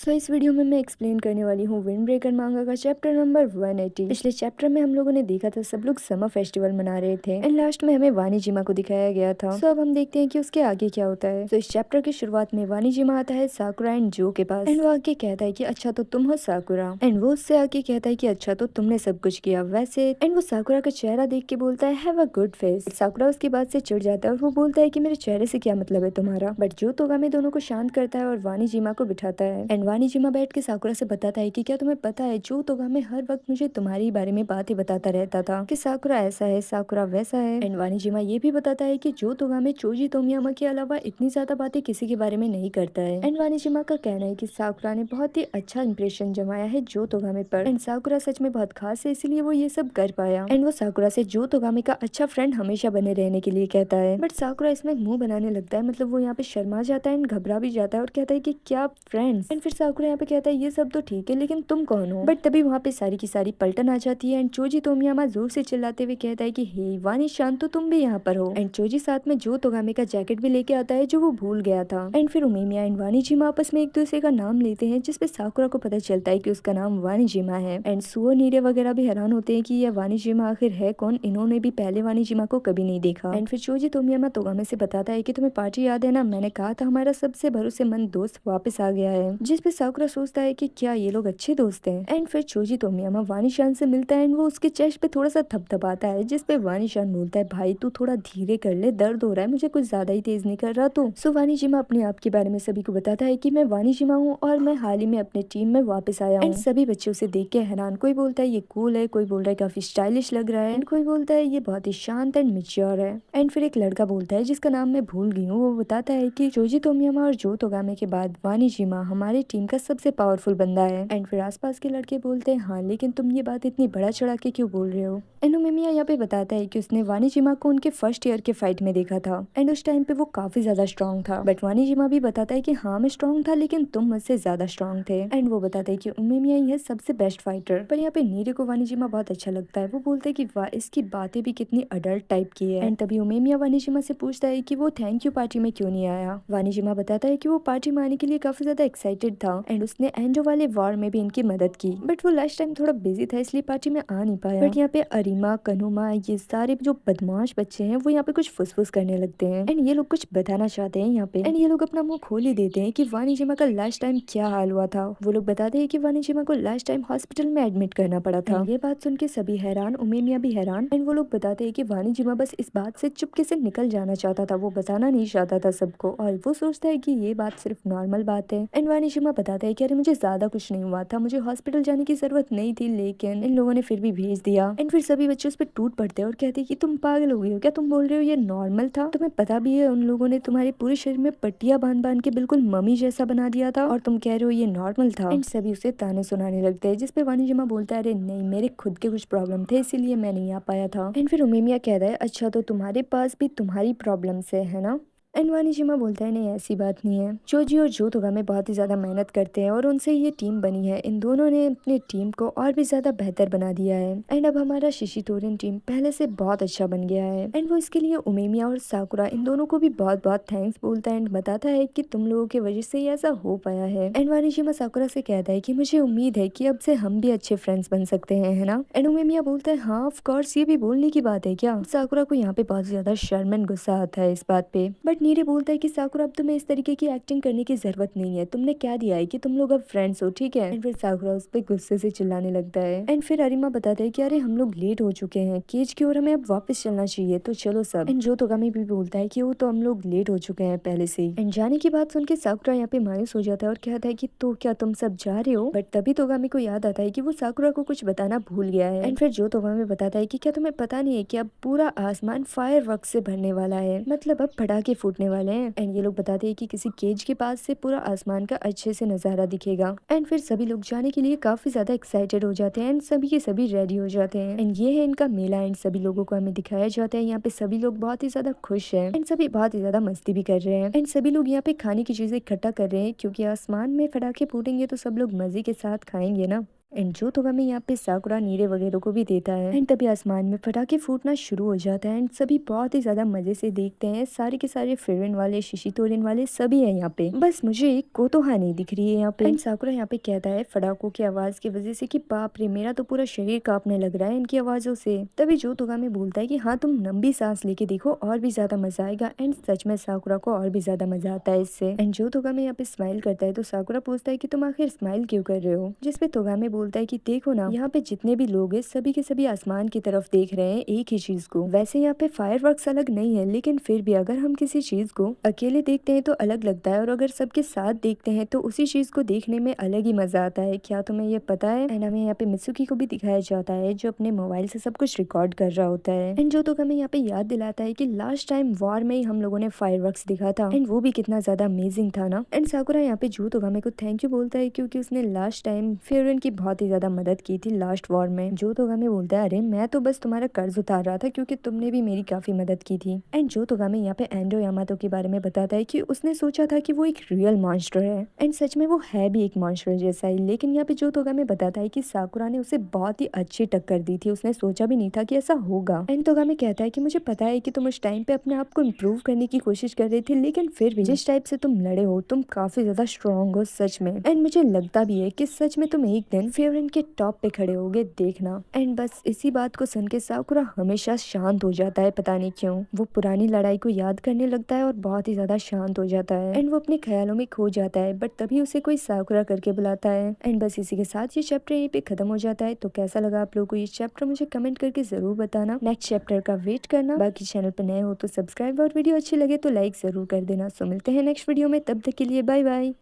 इस वीडियो में मैं एक्सप्लेन करने वाली हूँ विंड ब्रेकर मांगा का चैप्टर नंबर 180। पिछले चैप्टर में हम लोगों ने देखा था सब लोग समर फेस्टिवल मना रहे थे एंड लास्ट में हमें वानीजिमा को दिखाया गया था। अब हम देखते हैं कि उसके आगे क्या होता है। इस चैप्टर की शुरुआत में वानीजिमा आता है साकुरा एंड जो के पास एंड वो आके कहता है कि अच्छा तो तुम हो साकुरा एंड वो उससे आके कहता है कि अच्छा तो तुमने सब कुछ किया वैसे एंड वो साकुरा का चेहरा देख के बोलता है हैव अ गुड फेस। साकुरा उसकी बात से चिढ़ जाता है और वो बोलता है कि मेरे चेहरे से क्या मतलब है तुम्हारा। बट जो तोगामे दोनों को शांत करता है और वानीजिमा को बिठाता है एंड वानीजिमा बैठ के साकुरा से बताता है कि क्या तुम्हें पता है जो तोगामे हर वक्त मुझे तुम्हारी बारे में बातें बताता रहता था कि साकुरा ऐसा है साकुरा वैसा है। एंड वानीजिमा ये भी बताता है कि जो तोगामे चोजी तोमियामा के अलावा इतनी ज्यादा बातें किसी के बारे में नहीं करता है। एंड वानीजिमा का कहना है कि साकुरा ने बहुत ही अच्छा इंप्रेशन जमाया है जो तोगामे पर एंड साकुरा सच में बहुत खास है इसलिए वो ये सब कर पाया। एंड वो साकुरा से जो तोगामे का अच्छा फ्रेंड हमेशा बने रहने के लिए कहता है। बट साकुरा इसमें मुंह बनाने लगता है, मतलब वो यहाँ पे शर्मा जाता है एंड घबरा भी जाता है और कहता है कि क्या फ्रेंड्स। एंड फिर साकुरा यहाँ पे कहता है ये सब तो ठीक है लेकिन तुम कौन हो। बट तभी वहाँ पे सारी की सारी पलटन आ जाती है एंड चोजी तोमियामा जोर से चिल्लाते हुए कहता है कि हे वानी शांतो तुम भी यहाँ पर हो। एंड चोजी साथ में जो तोगामे का जैकेट भी लेके आता है जो वो भूल गया था। एंड फिर उमेमिया एंड वानीजिमा आपस में एक दूसरे का नाम लेते हैं जिसपे साकुरा को पता चलता है कि उसका नाम वानीजिमा है। एंड सुओ नीरे वगैरह भी हैरान होते हैं कि यह वानीजिमा आखिर है कौन, इन्होंने भी पहले वानीजिमा को कभी नहीं देखा। एंड फिर चोजी तोमियामा तोगामे से बताता है कि तुम्हें पार्टी याद है ना, मैंने कहा था हमारा सबसे भरोसेमंद दोस्त वापस आ गया है। जिसपे साकुरा सोचता है कि क्या ये लोग अच्छे दोस्त हैं। एंड फिर चोजी तोमियामा वानीशान से मिलता है एंड वो उसके चेस्ट पे थोड़ा सा थपथपाता है जिसपे वानीशान बोलता है भाई तू थोड़ा धीरे कर ले, दर्द हो रहा है मुझे, कुछ ज्यादा ही तेज नहीं कर रहा तू। सो वानीजिमा अपने आप के बारे में सभी को बताता है कि मैं वानीजिमा हूँ और मैं हाल ही में अपने टीम में वापस आया हूँ। एंड सभी बच्चे उसे देख के हैरान, कोई बोलता है ये कूल है, कोई बोल रहा है काफी स्टाइलिश लग रहा है एंड कोई बोलता है ये बहुत ही शांत एंड मेच्योर है। एंड फिर एक लड़का बोलता है जिसका नाम मैं भूल गई हूँ, वो बताता है कि चोजी तोमियामा और जो तोगामे के बाद वानीजिमा हमारी टीम का सबसे पावरफुल बंदा है। एंड फिर आसपास के लड़के बोलते हैं हाँ लेकिन तुम ये बात इतनी बड़ा चढ़ा के क्यों बोल रहे हो। एंड उमेमिया यहाँ पे बताता है कि उसने वानीजिमा को उनके फर्स्ट ईयर के फाइट में देखा था एंड उस टाइम पे वो काफी ज्यादा स्ट्रॉन्ग था। बट वानीजिमा भी बताता है कि हाँ मैं स्ट्रॉन्ग था लेकिन तुम मुझसे ज्यादा स्ट्रॉन्ग थे। एंड वो बताता है कि उमेमिया ही है सबसे बेस्ट फाइटर। पर यहाँ पे नीरे को वानीजिमा बहुत अच्छा लगता है, वो बोलते है कि वाह इसकी बातें भी कितनी अडल्ट टाइप की है। एंड तभी उमेमिया वानीजिमा से पूछता है कि वो थैंक यू पार्टी में क्यों नहीं आया। वानीजिमा बताता है कि वो पार्टी में आने के लिए काफी ज्यादा एक्साइटेड था एंड उसने एंडो वाले वॉर में भी इनकी मदद की। बट वो लास्ट टाइम थोड़ा बिजी था इसलिए पार्टी में आ नहीं पाया। बट यहाँ पे अरिमा कनुमा ये सारे जो बदमाश बच्चे हैं वो यहाँ पे कुछ फुसफुस करने लगते हैं एंड ये लोग कुछ बताना चाहते हैं यहाँ पे। एंड ये लोग अपना मुंह खोल ही देते हैं कि वानीजिमा का लास्ट टाइम क्या हाल हुआ था। वो लोग बताते हैं कि वानीजिमा को लास्ट टाइम हॉस्पिटल में एडमिट करना पड़ा था। ये बात सुन के सभी हैरान, उमेमिया भी हैरान। एंड वो लोग बताते हैं कि वानीजिमा बस इस बात से चुपके से निकल जाना चाहता था, वो बताना नहीं चाहता था सबको और वो सोचता है कि ये बात सिर्फ नॉर्मल बात है। एंड वानीजिमा बताता है कि अरे मुझे ज्यादा कुछ नहीं हुआ था, मुझे हॉस्पिटल जाने की जरूरत नहीं थी लेकिन इन लोगों ने फिर भी भेज दिया। एंड फिर सभी बच्चे उस पर टूट पड़ते हैं और कहते हैं कि तुम पागल हो गई हो क्या, तुम बोल रहे हो ये नॉर्मल था, तुम्हें पता भी है उन लोगों ने तुम्हारे पूरे शरीर में पट्टियां बांध बांध के बिल्कुल मम्मी जैसा बना दिया था और तुम कह रहे हो ये नॉर्मल था। एंड सभी उसे ताने सुनाने लगते हैं जिसपे वानीजिमा बोलता है अरे नहीं मेरे खुद के कुछ प्रॉब्लम थे इसीलिए मैं नहीं आ पाया था। एंड फिर उमेमिया कहता है अच्छा तो तुम्हारे पास भी तुम्हारी प्रॉब्लम्स है ना। एंड वानीजिमा बोलता है नहीं ऐसी बात नहीं है, जोजी और जो तोगामे बहुत ही ज्यादा मेहनत करते हैं और उनसे ये टीम बनी है, इन दोनों ने अपनी टीम को और भी ज्यादा बेहतर बना दिया है एंड अब हमारा शिशितोरिन टीम पहले से बहुत अच्छा बन गया है। एंड वो इसके लिए उमेमिया और साकुरा इन दोनों को भी बहुत बहुत थैंक्स बोलता है एंड बताता है कि तुम लोगों की वजह से ये ऐसा हो पाया है। एंड वानीजिमा साकुरा से कहता है कि मुझे उम्मीद है कि अब से हम भी अच्छे फ्रेंड्स बन सकते हैं, है ना। एंड उमेमिया बोलता है हाँ ऑफ कोर्स, ये भी बोलने की बात है क्या। साकुरा को यहाँ पे बहुत ज्यादा शर्म एंड गुस्सा आता है इस बात पे। बट नीरे बोलता है कि साकुरा अब तुम्हें इस तरीके की एक्टिंग करने की जरूरत नहीं है, तुमने क्या दिया है कि तुम लोग अब फ्रेंड्स हो, ठीक है। एंड फिर साकुरा उस पर गुस्से से चिल्लाने लगता है। एंड फिर अरिमा बताता है कि अरे हम लोग लेट हो चुके हैं केज की ओर, हमें अब वापस चलना चाहिए तो चलो सब। एंड जो तोगामी भी बोलता है कि वो तो हम लोग लेट हो चुके हैं पहले से ही। एंड जाने की बात सुन के साकुरा यहाँ पे मायूस हो जाता है और कहता है कि तो क्या तुम सब जा रहे हो। बट तभी तोगामी को याद आता है कि वो साकुरा को कुछ बताना भूल गया है। एंड फिर जो तोगामी बताता है कि क्या तुम्हें पता नहीं है कि अब पूरा आसमान फायर वर्क से भरने वाला है, मतलब अब पटाखे फूटने वाले हैं। एंड ये लोग बताते हैं कि किसी केज के पास से पूरा आसमान का अच्छे से नजारा दिखेगा। एंड फिर सभी लोग जाने के लिए काफी ज्यादा एक्साइटेड हो जाते हैं एंड सभी के सभी रेडी हो जाते हैं। एंड ये है इनका मेला एंड सभी लोगों को हमें दिखाया जाता है। यहाँ पे सभी लोग बहुत ही ज्यादा खुश हैं एंड सभी बहुत ही ज्यादा मस्ती भी कर रहे हैं। एंड सभी लोग यहाँ पे खाने की चीजें इकट्ठा कर रहे हैं क्योंकि आसमान में पटाखे फूटेंगे तो सब लोग मजे के साथ खाएंगे ना। एंड जो तोगामी यहाँ पे साकुरा नीरे वगैरह को भी देता है। एंड तभी आसमान में पटाखे फूटना शुरू हो जाता है एंड सभी बहुत ही ज्यादा मजे से देखते हैं। सारे के सारे फेरन वाले, शिशितोरिन वाले सभी है यहाँ पे, बस मुझे एक कोतोहा नहीं दिख रही है यहाँ पे। एंड साकुरा यहाँ पे कहता है फटाकों की आवाज की वजह से कि बाप रे, मेरा तो पूरा शरीर कांपने लग रहा है इनकी आवाजों से। तभी जो तोगामी बोलता है कि हाँ, तुम लंबी सांस लेके देखो और भी ज्यादा मजा आएगा। एंड सच में साकुरा को और भी ज्यादा मजा आता है इससे। एंड जो तोगामी यहाँ पे स्माइल करता है तो साकुरा पूछता है कि तुम आखिर स्माइल क्यों कर रहे हो, जिसपे तोगामी बोलता है कि देखो ना, यहाँ पे जितने भी लोग हैं सभी के सभी आसमान की तरफ देख रहे हैं एक ही चीज को। वैसे यहाँ पे फायरवर्क्स अलग नहीं है, लेकिन फिर भी अगर हम किसी चीज को अकेले देखते हैं तो अलग लगता है, और अगर सबके साथ देखते हैं तो उसी चीज को देखने में अलग ही मजा आता है। क्या तुम्हें ये पता है? एंड हमें यहाँ पे मित्सुकी को भी दिखाया जाता है जो अपने मोबाइल से सब कुछ रिकॉर्ड कर रहा होता है। एंड जो तो हमें यहाँ पे याद दिलाता है कि लास्ट टाइम वॉर में ही हम लोगों ने फायरवर्क्स दिखा था एंड वो भी कितना ज्यादा अमेजिंग था ना। एंड साकुरा यहाँ पे जो तो हमें को थैंक यू बोलता है क्योंकि उसने लास्ट टाइम फ्योरन की बहुत ही ज्यादा मदद की थी लास्ट वॉर में। जो तो हमें बोलता है अरे मैं तो बस तुम्हारा कर्ज उतार रहा था क्योंकि तुमने भी मेरी काफी मदद की थी। एंड जो तो हमें यहाँ पे एंडो यामातो के बारे में बताता है कि उसने सोचा था कि वो एक रियल मॉन्स्टर है एंड सच में वो है भी एक मॉन्स्टर जैसा ही। लेकिन यहाँ पे जो तो हमें बताता है कि साकुरा ने उसे बहुत ही अच्छी टक्कर दी थी, उसने सोचा भी नहीं था कि ऐसा होगा। एंड तोगामी कहता है कि मुझे पता है कि तुम उस टाइम पे अपने आप को इम्प्रूव करने की कोशिश कर रहे थे, लेकिन फिर भी जिस टाइप से तुम लड़े हो तुम काफी ज्यादा स्ट्रॉन्ग हो सच में। एंड मुझे लगता भी है कि सच में तुम एक दिन फेवरन के टॉप पे खड़े होगे, देखना। एंड बस इसी बात को सुन के साकुरा हमेशा शांत हो जाता है, पता नहीं क्यों। वो पुरानी लड़ाई को याद करने लगता है और बहुत ही ज्यादा शांत हो जाता है एंड वो अपने ख्यालों में खो जाता है। बट तभी उसे कोई साकुरा करके बुलाता है। एंड बस इसी के साथ ये चैप्टर यहीं पे खत्म हो जाता है। तो कैसा लगा आप लोगों को ये चैप्टर मुझे कमेंट करके जरूर बताना। नेक्स्ट चैप्टर का वेट करना। बाकी चैनल पर नए हो तो सब्सक्राइब और वीडियो अच्छी लगे तो लाइक जरूर कर देना। सो मिलते हैं नेक्स्ट वीडियो में, तब तक के लिए बाय बाय।